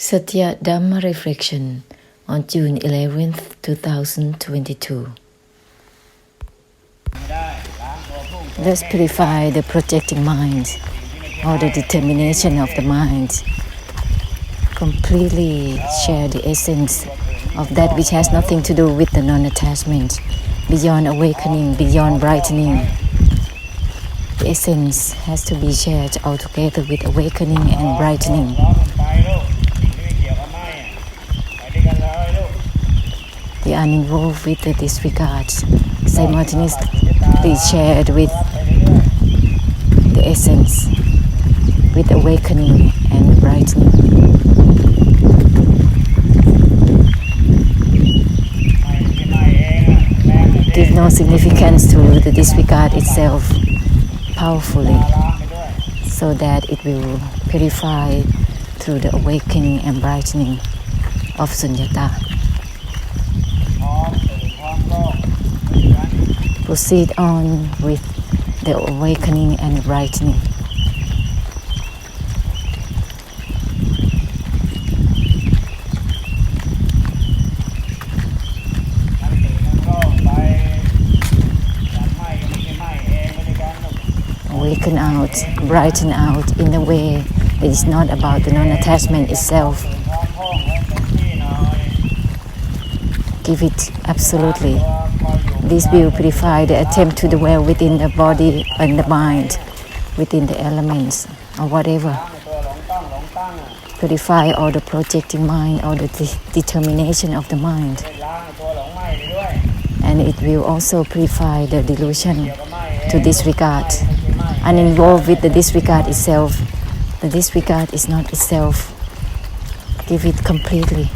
Satya Dhamma Reflection on June 11th, 2022. Let's purify the projecting mind, or the determination of the mind. Completely share the essence of that which has nothing to do with the non-attachment, beyond awakening, beyond brightening. The essence has to be shared altogether with awakening and brightening. The uninvolved with the disregard, simultaneously shared with the essence, with awakening and brightening. Give no significance to the disregard itself powerfully, so that it will purify through the awakening and brightening of sunyata. Proceed on with the awakening and brightening. Awaken out, brighten out in a way that is not about the non-attachment itself. Give it absolutely. This will purify the attempt to dwell within the body and the mind, within the elements or whatever. Purify all the projecting mind or the determination of the mind. And it will also purify the delusion to disregard. Uninvolved with the disregard itself. The disregard is not itself. Give it completely.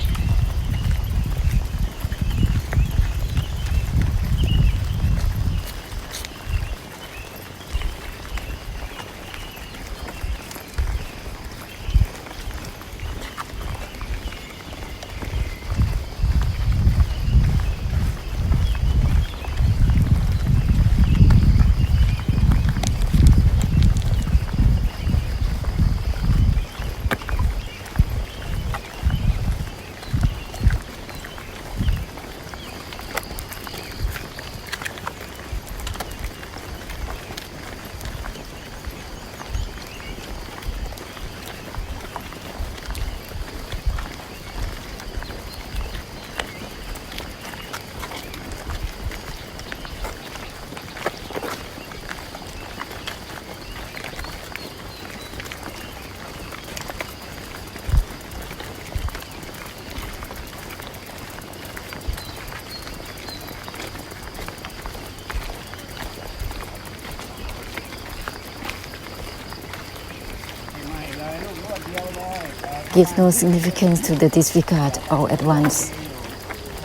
Give no significance to the disregard all at once.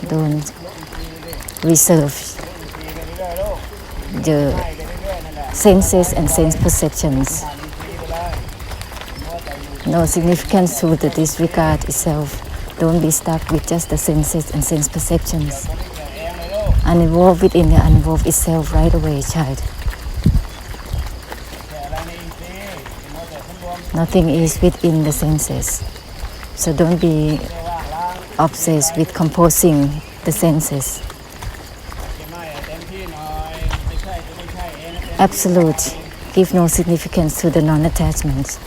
Don't reserve the senses and sense perceptions. No significance to the disregard itself. Don't be stuck with just the senses and sense perceptions. Uninvolved within the uninvolved itself right away, child. Nothing is within the senses. So don't be obsessed with composing the senses. Absolute. Give no significance to the non-attachment.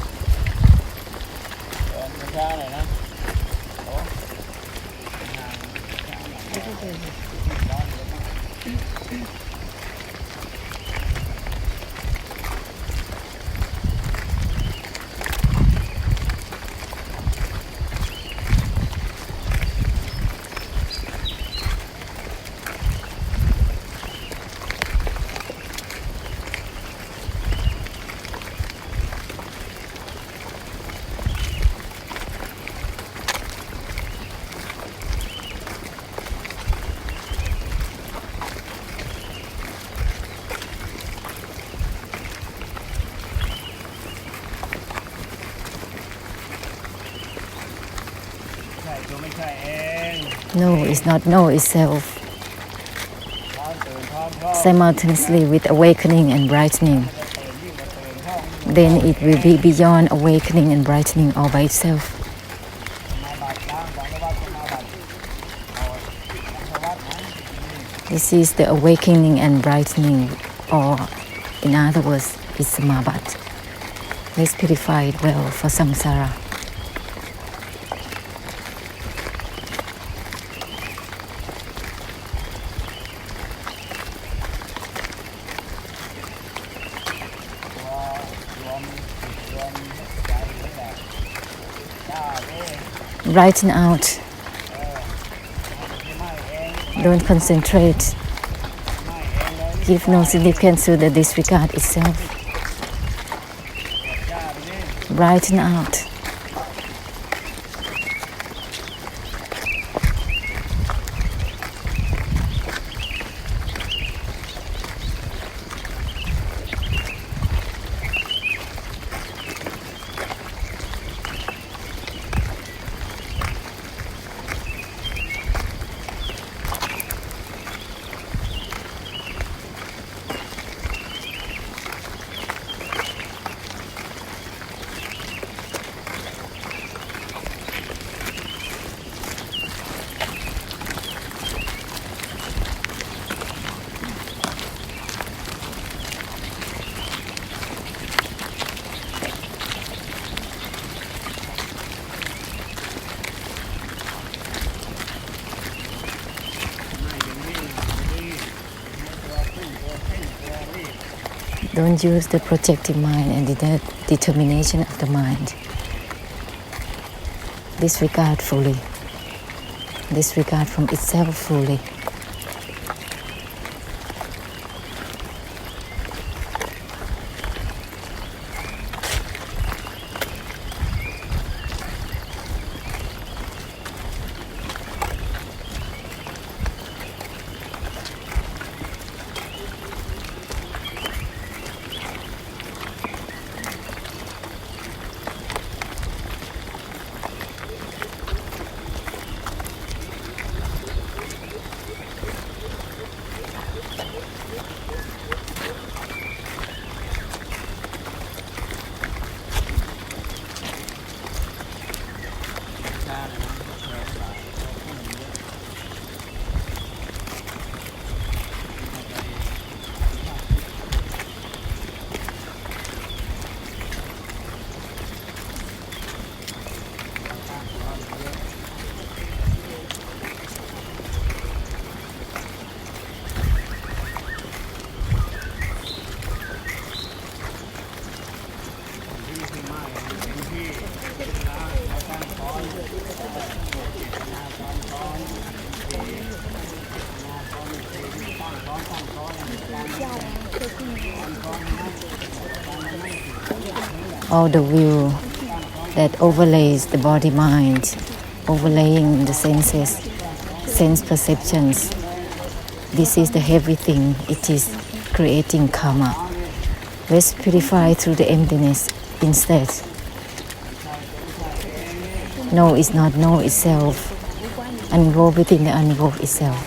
No is not no itself. Simultaneously with awakening and brightening. then it will be beyond awakening and brightening all by itself. This is the awakening and brightening, or in other words, it's Samabat. Let's purify it well for samsara. Brighten out. Don't concentrate. Give no significance to the disregard itself. Brighten out. Don't use the projective mind and the determination of the mind. Disregard fully. Disregard from itself fully. All the view that overlays the body-mind, overlaying the senses, sense perceptions. This is the heavy thing. It is creating karma. Let's purify through the emptiness instead. No is not no itself. Unroll within the unroll itself.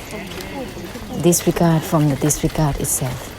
Disregard from the disregard itself.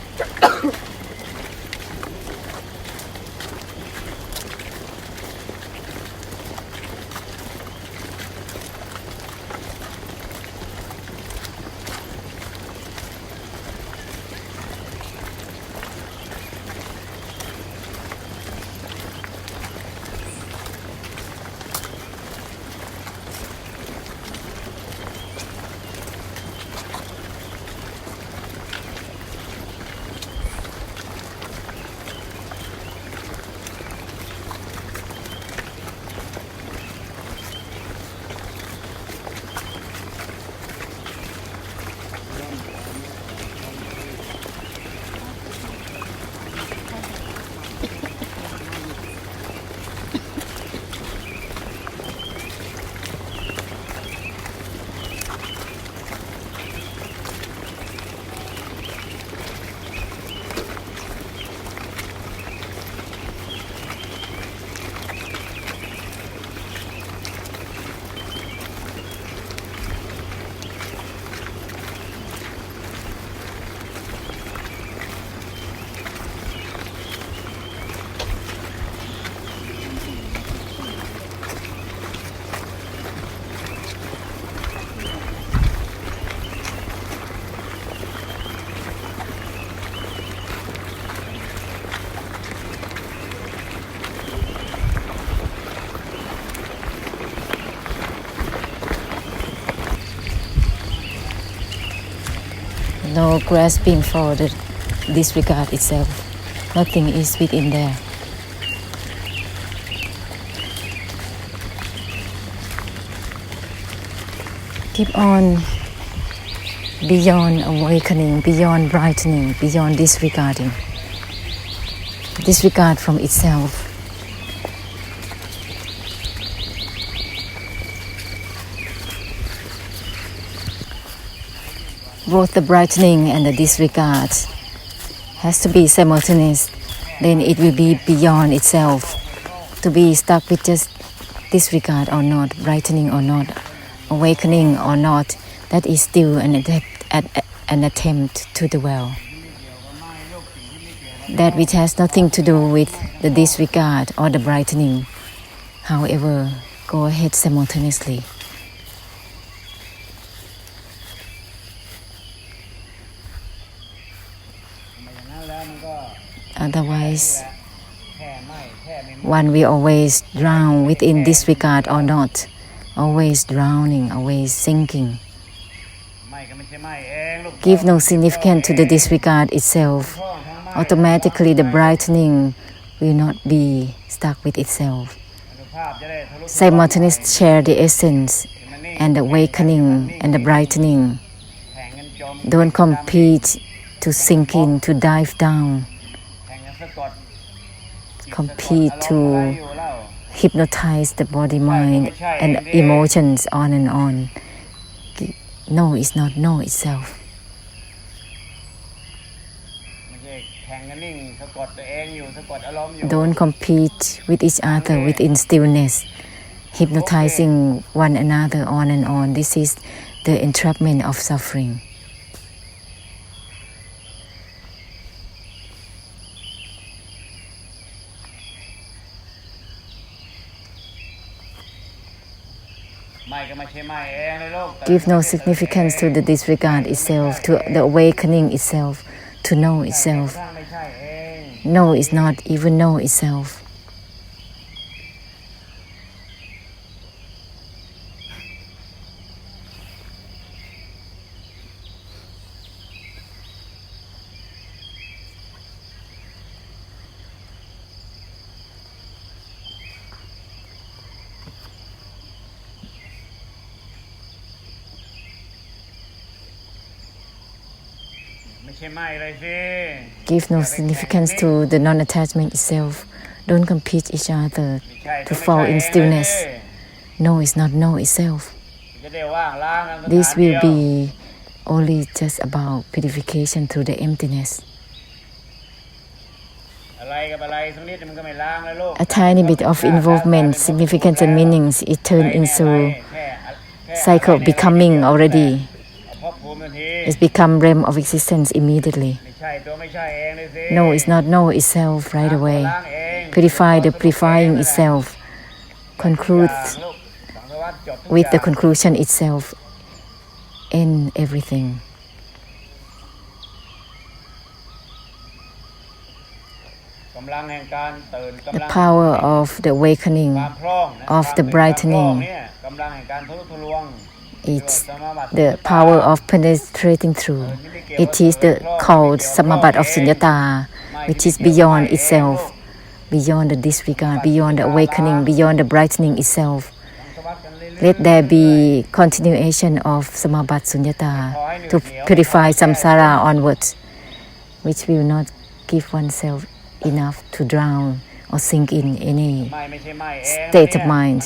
no grasping for the disregard itself. Nothing is within there. Keep on beyond awakening, beyond brightening, beyond disregarding. Disregard from itself. Both the brightening and the disregard has to be simultaneous. Then it will be beyond itself. To be stuck with just disregard or not, brightening or not, awakening or not, that is still an attempt to dwell. That which has nothing to do with the disregard or the brightening, however, go ahead simultaneously. Otherwise, one will always drown within disregard or not, always drowning, always sinking. Give no significance to the disregard itself. Automatically the brightening will not be stuck with itself. Simultaneously share the essence and the awakening and the brightening. Don't compete to sink in, to dive down. Compete to hypnotize the body, mind, and emotions on and on. No is not no itself. Don't compete with each other within stillness, hypnotizing one another on and on. This is the entrapment of suffering. Give no significance to the disregard itself, to the awakening itself, to know itself. No is not even know itself. Give no significance to the non-attachment itself. Don't compete each other to fall in stillness. No is not no itself. This will be only just about purification through the emptiness. A tiny bit of involvement, significance and meanings, it turns into cycle of becoming already. It's become realm of existence immediately. No is not no itself right away. Purify the purifying itself. Conclude with the conclusion itself in everything. The power of the awakening, of the brightening, it's the power of penetrating through. It is the called samabat of sunyata, which is beyond itself, beyond the disregard, beyond the awakening, beyond the brightening itself. Let there be continuation of samabat sunyata to purify samsara onwards, which will not give oneself enough to drown or sink in any state of mind.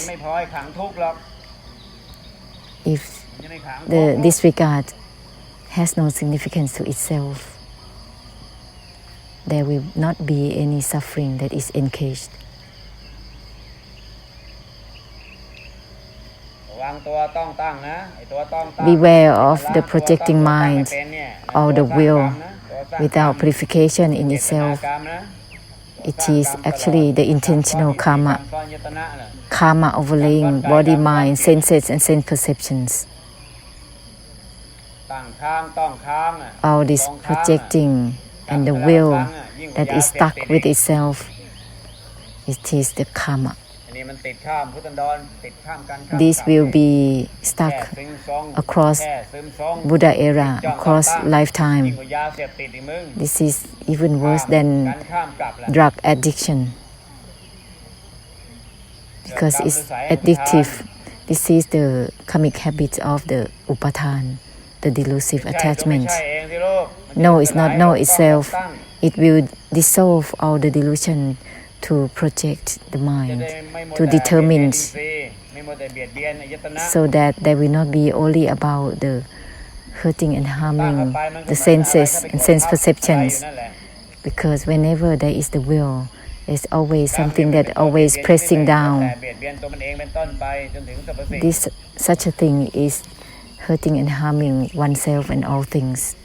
If the disregard has no significance to itself, there will not be any suffering that is encaged. Beware of the projecting mind or the will without purification in itself. It is actually the intentional karma overlaying body, mind, senses and sense perceptions. All this projecting and the will that is stuck with itself, it is the karma This will be stuck across Buddha era, across lifetime. This is even worse than drug addiction because it's addictive. This is the karmic habit of the upathan, the delusive attachment. No, it's not no itself. It will dissolve all the delusion to project the mind, to determine, so that there will not be only about the hurting and harming the senses and sense perceptions. Because whenever there is the will, there's always something that always pressing down. This such a thing is hurting and harming oneself and all things.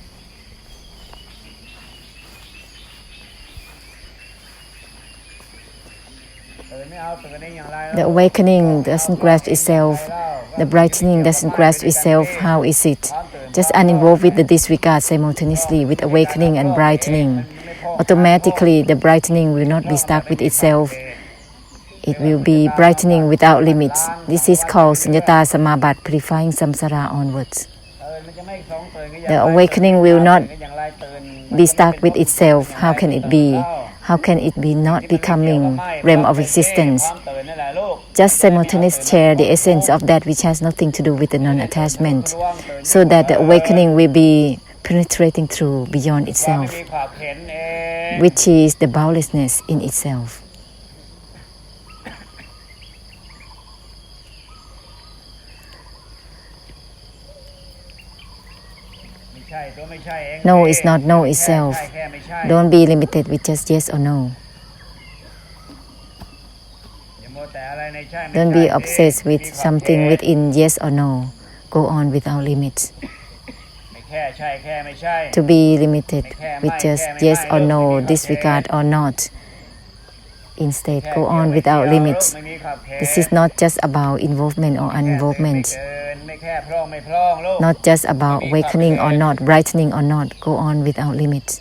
The awakening doesn't grasp itself. The brightening doesn't grasp itself. How is it? Just uninvolved with the disregard simultaneously with awakening and brightening. Automatically, the brightening will not be stuck with itself. It will be brightening without limits. This is called Sunyata Samabat, purifying samsara onwards. The awakening will not be stuck with itself. How can it be? How can it be not becoming realm of existence? Just simultaneously share the essence of that which has nothing to do with the non-attachment, so that the awakening will be penetrating through beyond itself, which is the boundlessness in itself. No is not no itself. Don't be limited with just yes or no. Don't be obsessed with something within yes or no. Go on without limits. To be limited with just yes or no, disregard or not. Instead, go on without limits. This is not just about involvement or uninvolvement. Not just about awakening or not, brightening or not. Go on without limits.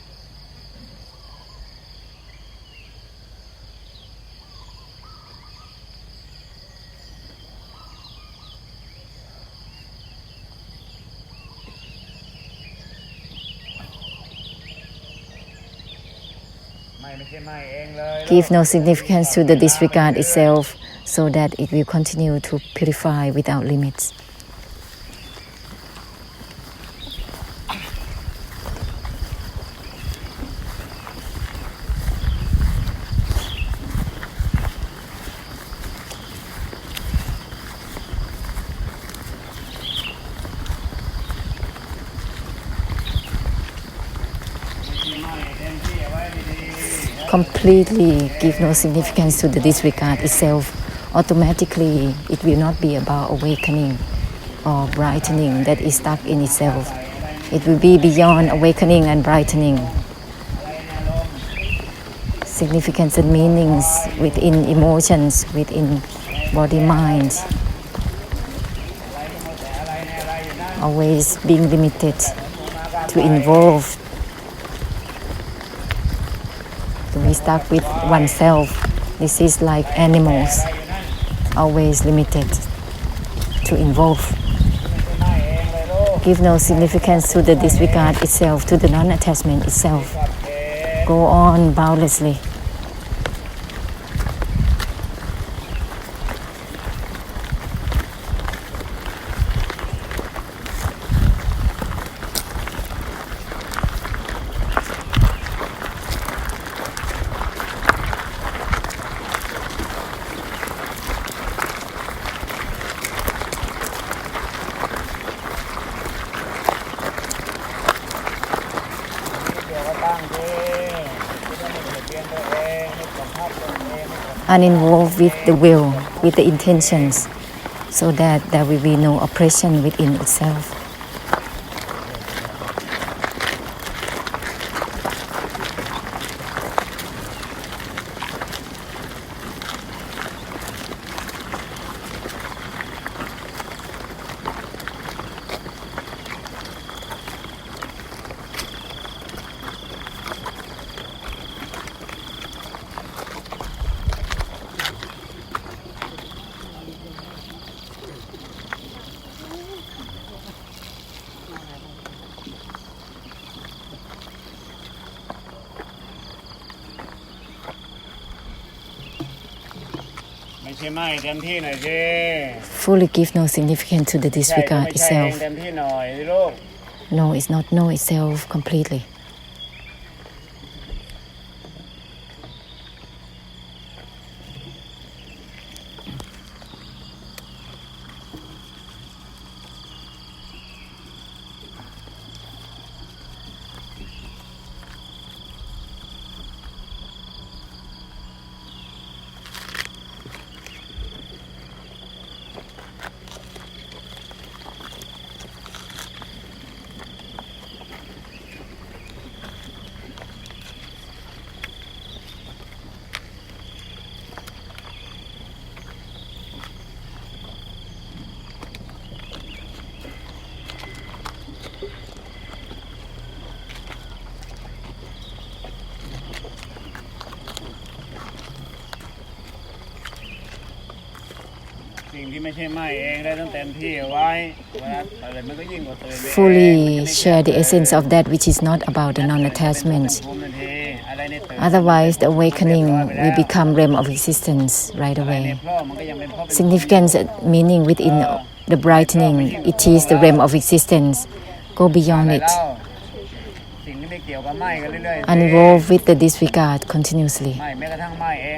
Give no significance to the disregard itself, so that it will continue to purify without limits. Completely give no significance to the disregard itself. Automatically, it will not be about awakening or brightening that is stuck in itself. It will be beyond awakening and brightening. Significance and meanings within emotions, within body, mind. Always being limited to involve, to be stuck with oneself. This is like animals, always limited to involve. Give no significance to the disregard itself, to the non-attachment itself. Go on boundlessly. Uninvolved with the will, with the intentions, so that there will be no oppression within itself. fully give no significance to the disregard itself. No is not know itself completely. Fully share the essence of that which is not about the non-attachment. Otherwise, the awakening will become realm of existence right away. Significance and meaning within the brightening, it is the realm of existence. Go beyond it. Uninvolved with the disregard continuously.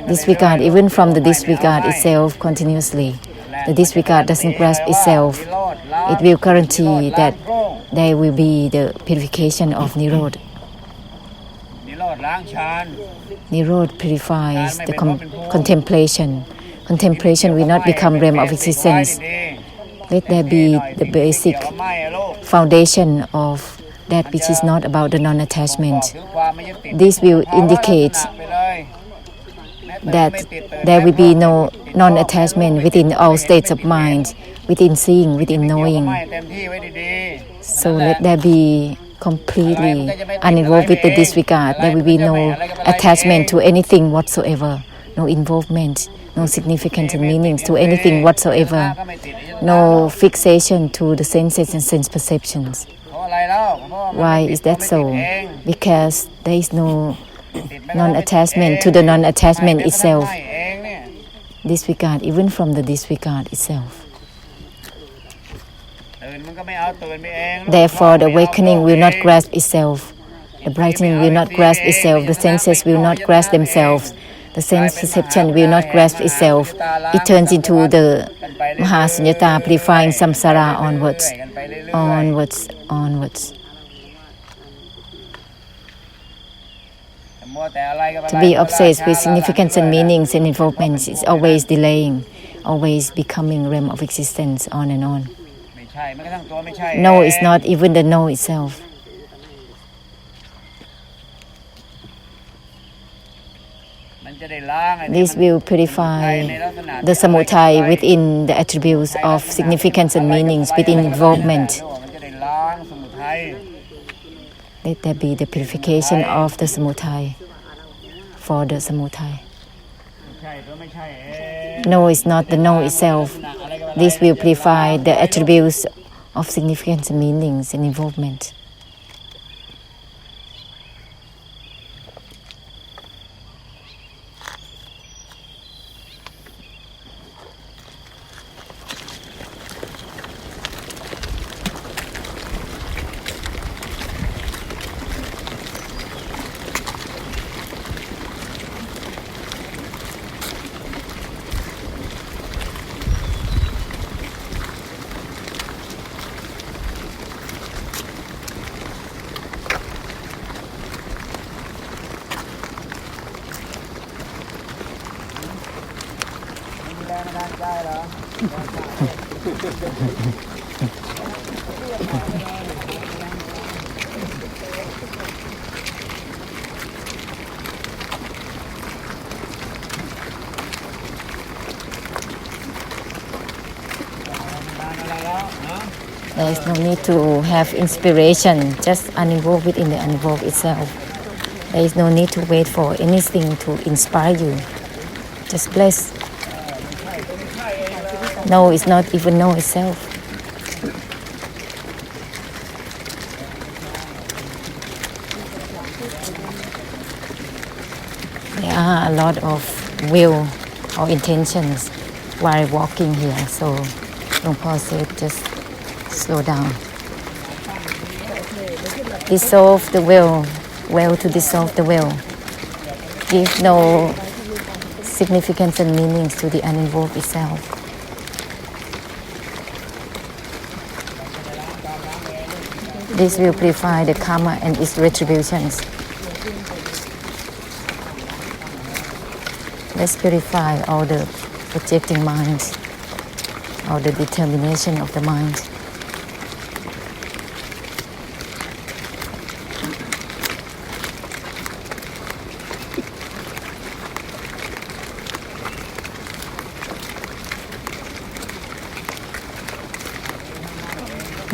Disregard even from the disregard itself continuously. The disregard doesn't grasp itself. It will guarantee that there will be the purification of Nirod. Nirod purifies the contemplation. Contemplation will not become realm of existence. Let there be the basic foundation of that which is not about the non-attachment. This will indicate that there will be no non-attachment within all states of mind, within seeing, within knowing. So let there be completely uninvolved with the disregard. There will be no attachment to anything whatsoever, no involvement, no significance and meanings to anything whatsoever, no fixation to the senses and sense perceptions. Why is that so? Because there is no non-attachment to the non-attachment itself. Disregard even from the disregard itself. Therefore, the awakening will not grasp itself. The brightening will not grasp itself. The senses will not grasp themselves. The sense perception will not grasp itself. It turns into the Mahasunyata, purifying samsara onwards, onwards, onwards. To be obsessed with significance and meanings and involvements is always delaying, always becoming realm of existence, on and on. No is not even the no itself. This will purify the samudaya within the attributes of significance and meanings within involvement. Let there be the purification of the samudaya for the samudaya. No is not the no itself. This will purify the attributes of significance and meanings and involvement. There is no need to have inspiration, just uninvolved within the uninvolved itself. There is no need to wait for anything to inspire you. Just bless. No is not even no itself. There are a lot of will or intentions while walking here, so Long Po said just slow down. Dissolve the will to dissolve the will. Give no significance and meanings to the uninvolved itself. This will purify the karma and its retributions. Let's purify all the projecting minds, all the determination of the mind.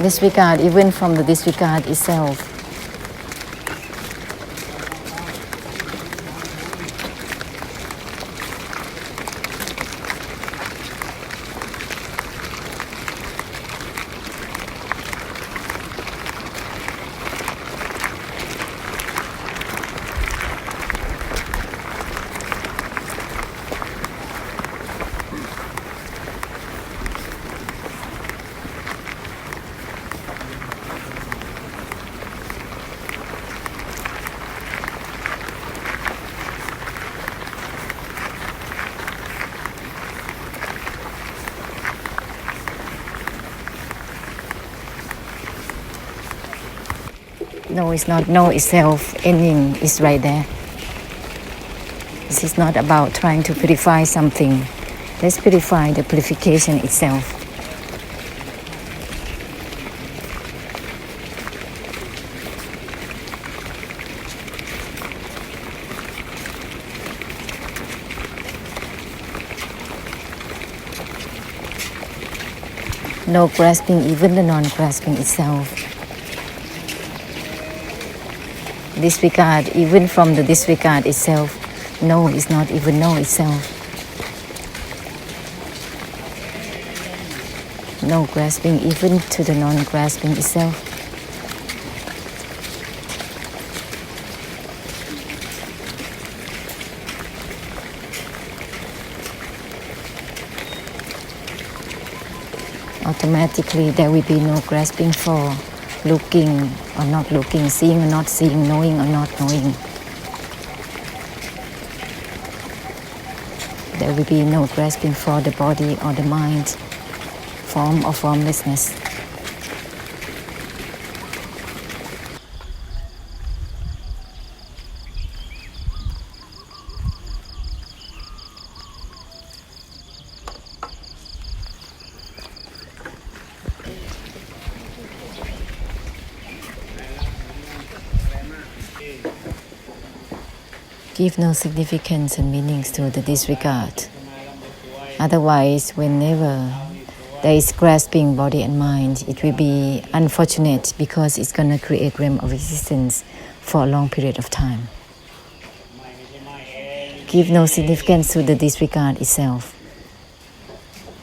Disregard, even from the disregard itself. No, it's not no itself. Ending is right there. This is not about trying to purify something. Let's purify the purification itself. No grasping, even the non-grasping itself. Disregard, even from the disregard itself. No is not even no itself. No grasping, even to the non-grasping itself. Automatically there will be no grasping for looking or not looking, seeing or not seeing, knowing or not knowing. There will be no grasping for the body or the mind, form or formlessness. Give no significance and meanings to the disregard. Otherwise, whenever there is grasping body and mind, it will be unfortunate because it's going to create realm of existence for a long period of time. Give no significance to the disregard itself.